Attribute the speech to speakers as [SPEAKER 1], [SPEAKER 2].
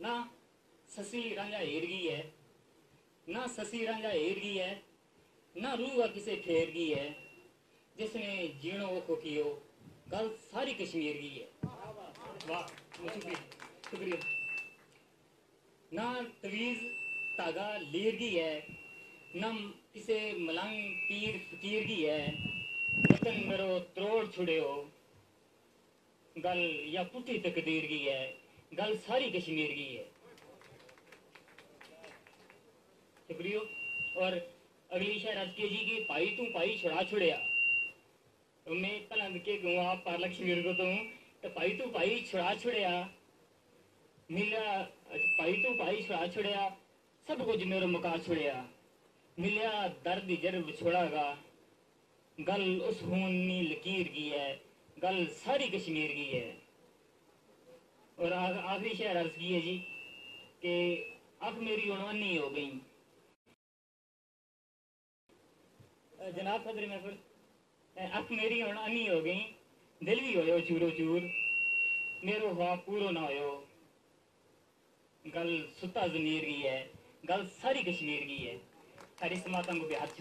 [SPEAKER 1] ना ससी रांझा हेर गई है, ना ससी रांझा हेर गई है, ना रूगा किसे फेर गई है, जिसने जीणो ओखो कियो गल सारी कश्मीर की है। वाह, शुक्रिया। ना तवीज धागा लीर की है, ना किसे मलंग पीर फकीर की है, वतन मेरो त्रोड़ छुड़े हो गल या पुठी तकदीर की है, गल सारी कश्मीर की है। शुक्रिया। और अगली शेर अर्ज की जी की पाई तू पाई छुड़ा छुड़िया। तो मैं भला के कहूँ आप पार लक्ष्मी को तो पाई तू पाई छुड़ा छुड़िया मिला, पाई तू पाई छुड़ा छुड़िया सब कुछ मेरे मुका छुड़िया, मिलिया दर्द जर विछोड़ागा गल उस खूनी लकीर की है, गल सारी कश्मीर की है। और आखिरी शेर अर्ज की है जी कि अब मेरी उनवानी हो गई। जनाब सदर महफिल, अब मेरी उनवानी हो गई, दिल भी होयो चूरो चूर, मेरो ख्वाब पूरो ना होयो गल सुता जमीर की है, गल सारी कश्मीर की है। हरी समातम को बिहार